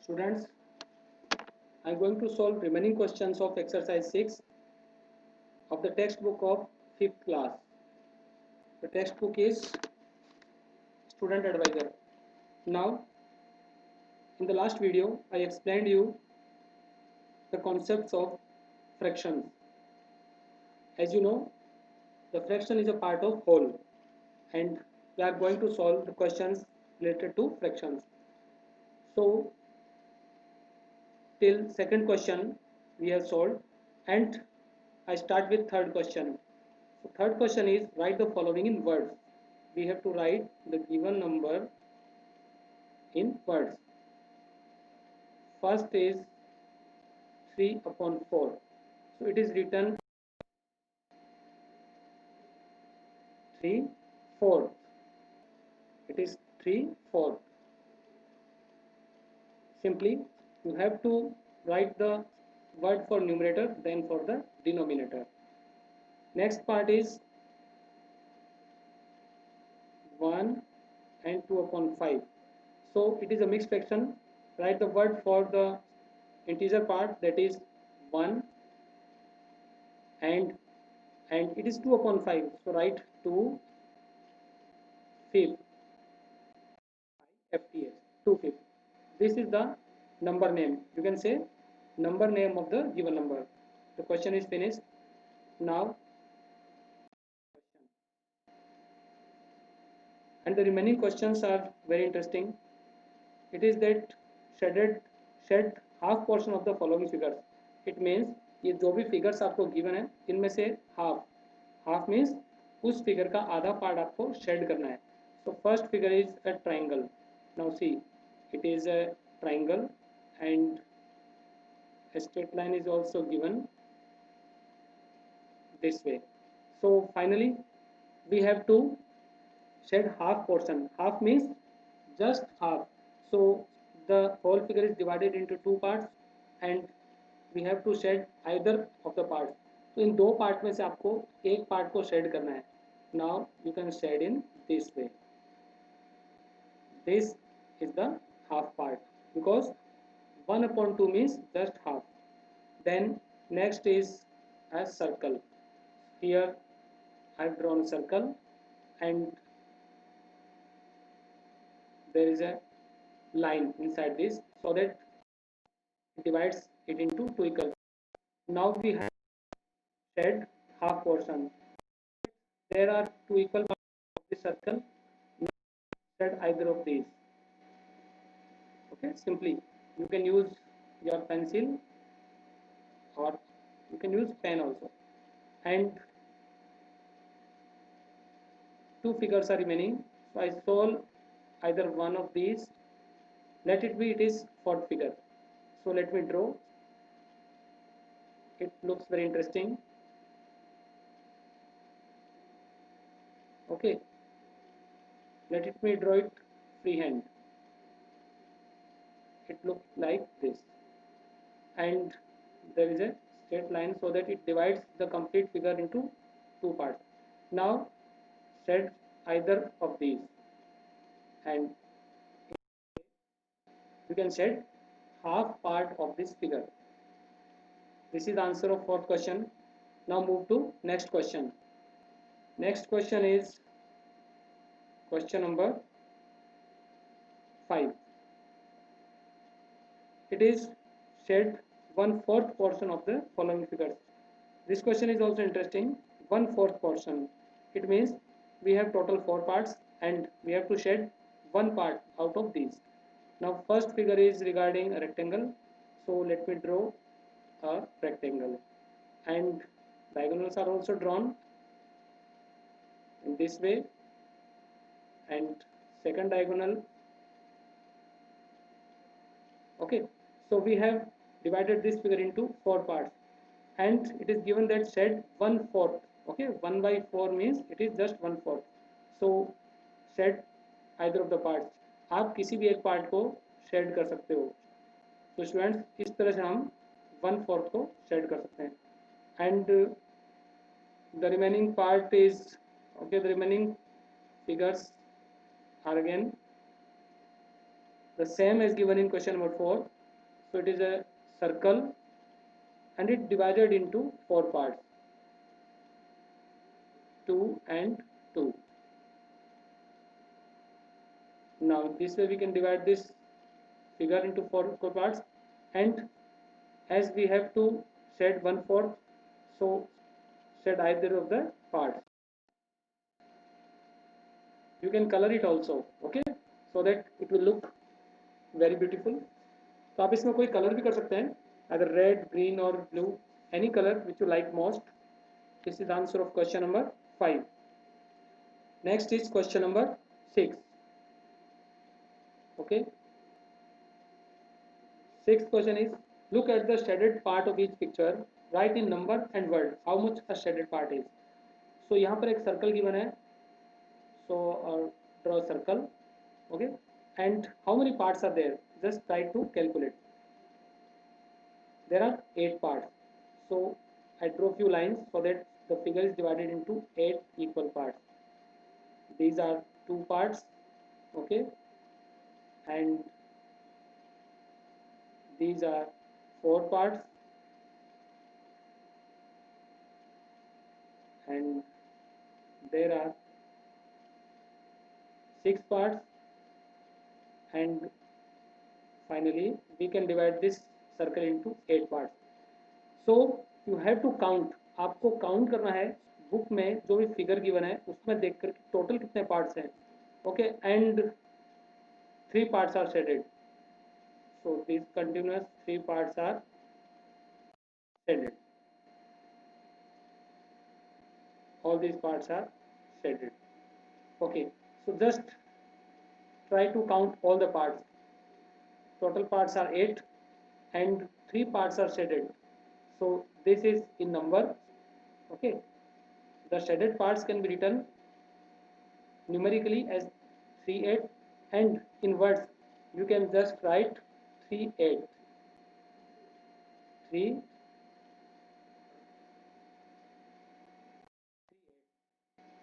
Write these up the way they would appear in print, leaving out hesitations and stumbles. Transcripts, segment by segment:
Students, I am going to solve remaining questions of exercise 6 of the textbook of 5th class. The textbook is Student Advisor. Now, in the last video, I explained you the concepts of fractions. As you know, the fraction is a part of whole, and we are going to solve the questions related to fractions. So, till second question we have solved, and I start with third question. So third question is write the following in words. We have to write the given number in words. First is 3 upon 4. So it is written 3 4. It is 3 4. Simply you have to write the word for numerator, then for the denominator. Next part is 1 and 2 upon 5. So it is a mixed fraction. Write the word for the integer part, that is 1, and it is 2 upon 5. So write 2 fifth, FTS, 2 fifth. This is the number name. You can say number name of the given number. The question is finished. Now, and the remaining questions are very interesting. It is that shed half portion of the following figures. It means ये जो भी figures आपको given है, इनमें से half means उस figure का आधा part आपको shed करना है. So first figure is a triangle. Now see, it is a triangle and a straight line is also given this way. So finally we have to shed half portion. Half means just half. So the whole figure is divided into two parts and we have to shed either of the parts. तो इन दो part में से आपको एक part को shade करना है. Now you can shed in this way. This is the half part because 1 upon 2 means just half. Then next is a circle. Here I have drawn a circle and there is a line inside this so that it divides it into two equal. Now we have shed half portion. There are two equal parts of the circle. Now shed either of these. Okay, simply you can use your pencil or you can use pen also. And two figures are remaining. So I solve either one of these. Let it be, it is fourth figure. So let me draw. It looks very interesting. Okay, let it me draw it freehand. It looks like this, and there is a straight line so that it divides the complete figure into two parts. Now shed either of these and you can shed half part of this figure. This is the answer of fourth question. Now move to next question. Next question is question number 5. It is shed 1/4 portion of the following figures. This question is also interesting. 1/4 portion. It means we have total 4 parts and we have to shed one part out of these. Now first figure is regarding a rectangle. So let me draw a rectangle and diagonals are also drawn in this way, and second diagonal. Okay, so we have divided this figure into 4 parts and it is given that shed 1/4. Okay, 1/4 means it is just 1/4. So shed either of the parts. आप किसी भी एक part को shade कर सकते हो. तो students इस तरह से हम 1/4 को शेड कर सकते हैं. And the remaining part is okay. The remaining figures are again the same as given in question number 4. So it is a circle and it divided into 4 parts, 2 and 2. Now this way we can divide this figure into 4 parts, and as we have to shed 1/4, so shed either of the parts. You can color it also, okay, so that it will look very beautiful. तो आप इसमें कोई colour भी कर सकते हैं, either red, green or blue, any color which you like most. This is the answer of question number 5. Next is question number 6. Okay, sixth question is, look at the shaded part of each picture, write in number and word how much a shaded part is. So यहाँ पर एक circle given है, so draw a circle, okay, and how many parts are there, just try to calculate. There are 8 parts, so I draw few lines so that the figure is divided into 8 equal parts. These are 2 parts, okay, and these are 4 parts, and there are 6 parts, and finally we can divide this circle into 8 parts. So you have to count, आपको count करना है book में जो भी figure given है उसमें देख कर टोटल कितने पार्ट्स हैं, okay, and 3 parts are shaded. So these continuous 3 parts are shaded. All these parts are shaded. Okay, so just try to count all the parts. Total parts are 8 and 3 parts are shaded. So this is in number. Okay, the shaded parts can be written numerically as 3 8, and in words you can just write 3 8 3.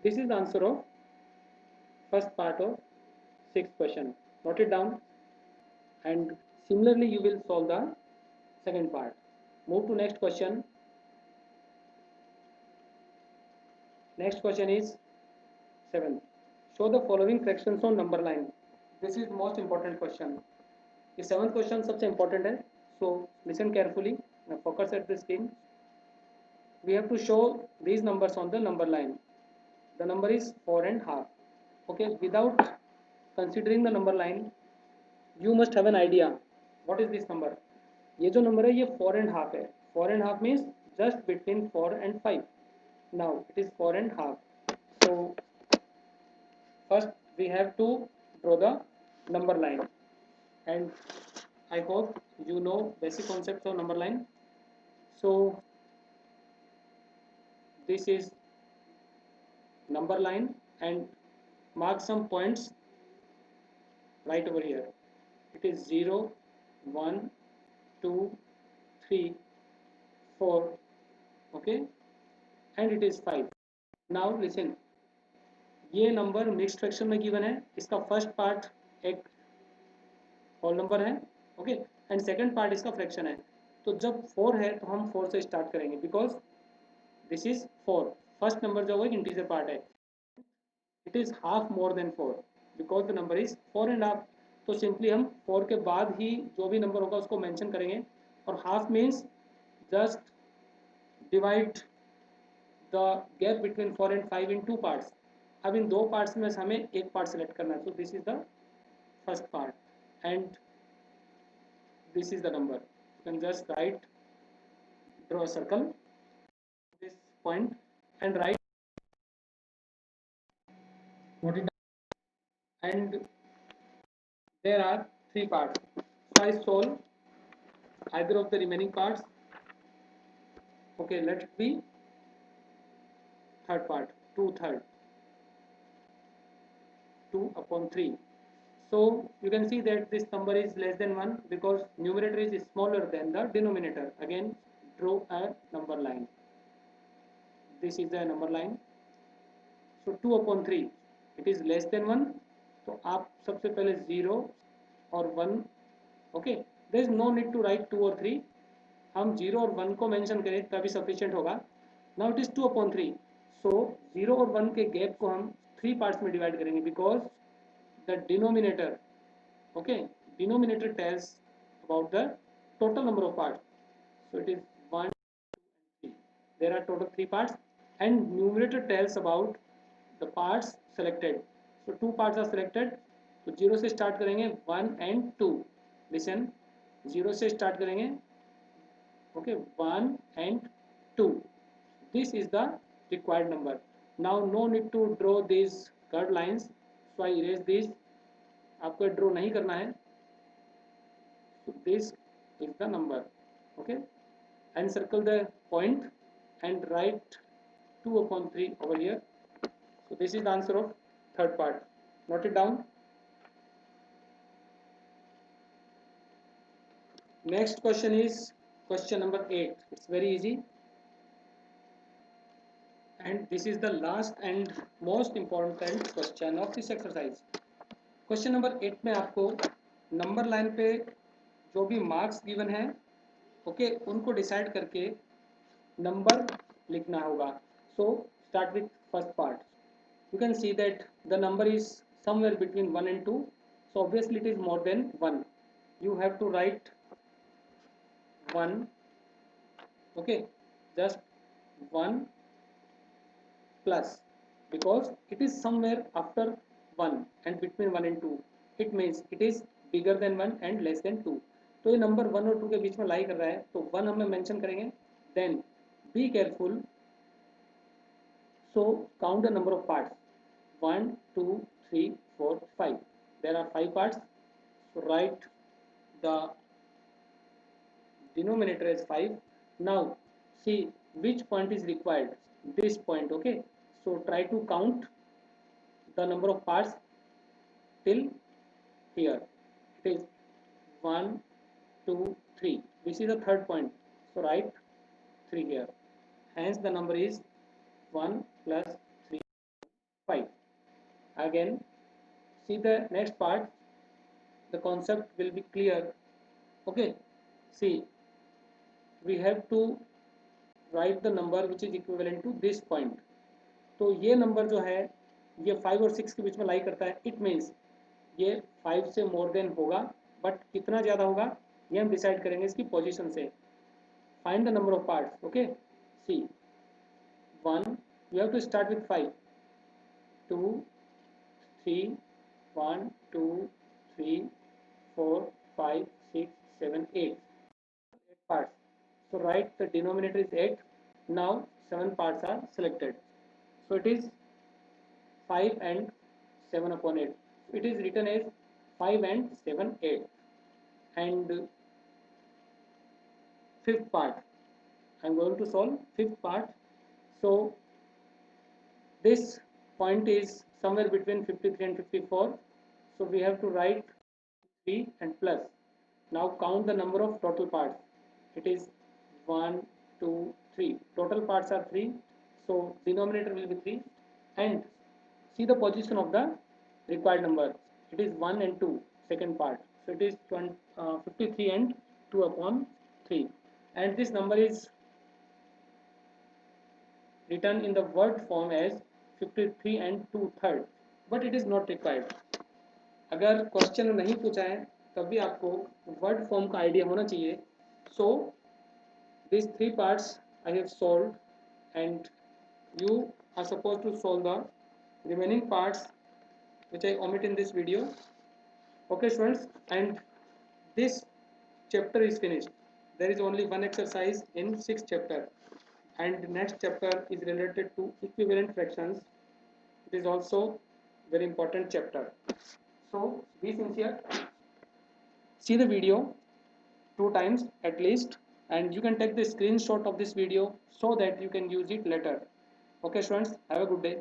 This is the answer of first part of sixth question. Note it down, and similarly you will solve the second part. Move to next question. Next question is 7th. Show the following fractions on number line. This is the most important question. The 7th question सबसे important है. So listen carefully. Now focus at the screen. We have to show these numbers on the number line. The number is 4.5. Okay, without considering the number line, you must have an idea what is this number. ये जो number है ये 4.5 है. 4.5 means just between 4 and 5. Now it is 4.5. So first we have to draw the number line, and I hope you know basic concepts of number line. So this is number line, and mark some points right over here. It is 0 1 2 3 4, okay, and it is 5. Now listen, ये number mixed fraction में given है. इसका first part एक whole number है, okay, and second part इसका fraction है. तो जब 4 है तो हम 4 से स्टार्ट करेंगे, because this is 4. First number जो है इंटीजर पार्ट है. It is half more than 4 because the number is 4.5. तो सिंपली हम 4 के बाद ही जो भी नंबर होगा उसको मेंशन करेंगे. और half means just divide the gap between 4 and 5 in 2 parts. अब इन 2 पार्ट्स में से हमें एक पार्ट सेलेक्ट करना है. So this is the first part and this is the number. You can just write, draw a circle this point and write what it does. And there are 3 parts. So I solve either of the remaining parts. Okay, let it be third part, 2/3, 2/3. So you can see that this number is less than 1 because numerator is smaller than the denominator. Again, draw a number line. This is the number line. So 2/3, it is less than 1. तो आप सबसे पहले 0 और 1. Okay, there is no need to write 2 और 3. हम 0 और 1 को mention करें तभी सफिशिएंट होगा. Now it is 2/3. सो 0 और 1 के गैप को हम 3 पार्ट्स में डिवाइड करेंगे because the denominator, okay, denominator tells about the total number of parts. So it is 1, 2 and 3. There are total 3 parts, and numerator tells about the parts selected. So 2 parts are selected. तो 0 से start करेंगे, 1 and 2. Listen, 0 से start करेंगे, okay, 1 and 2. This is the required number. Now no need to draw these curved lines, so I erase these. आपको draw नहीं करना है. So this is the number. Okay, and circle the point and write 2/3 over here. So this is the answer of third part. Note it down. Next question is question number 8. It's very easy, and this is the last and most important question of this exercise. Question number 8 में आपको number line पे जो भी marks given है, okay, उनको decide करके number लिखना होगा. So start with first part. You can see that the number is somewhere between 1 and 2, so obviously it is more than 1. You have to write 1, okay, just 1 plus, because it is somewhere after 1 and between 1 and 2. It means it is bigger than 1 and less than 2. तो ये number 1 और 2 के बीच में लाई कर रहा है, तो 1 हम मेंशन करेंगे. Then be careful, so count the number of parts. 1, 2, 3, 4, 5. There are 5 parts. So write the denominator as 5. Now see which point is required. This point, okay. So try to count the number of parts till here. It is 1, 2, 3. This is the third point. So write 3 here. Hence the number is 1 plus 3, 5. Again, see the next part. The concept will be clear. Okay, see, we have to write the number which is equivalent to this point. तो ये number जो है ये 5 और 6 के बीच में लाई करता है. इट मीन्स ये 5 से मोर देन होगा, बट कितना ज़्यादा होगा ये हम डिसाइड करेंगे इसकी पोजीशन से. Find the number of parts. Okay, see 1, you have to start with 5, 2, 3, 1, 2, 3, 4, 5, 6, 7, 8. 8 parts. So write the denominator is 8. Now 7 parts are selected. So it is 5 and 7/8. It is written as 5 and 7, 8. And fifth part, I am going to solve fifth part. So this point is somewhere between 53 and 54. So we have to write 3 and plus. Now count the number of total parts. It is 1, 2, 3. Total parts are 3. So denominator will be 3. And see the position of the required number. It is 1 and 2, second part. So it is 53 and 2/3. And this number is written in the word form as 53 and 2/3. But it is not required. अगर question नहीं पूछा है तब भी आपको word form का idea होना चाहिए. सो these 3 parts I have solved, and you are supposed to solve the remaining parts which I omit in this video. Okay students, and this chapter is finished. There is only one exercise in 6th chapter, and next chapter is related to equivalent fractions. It is also very important chapter. So be sincere, see the video 2 times at least, and you can take the screenshot of this video so that you can use it later. Okay students, have a good day.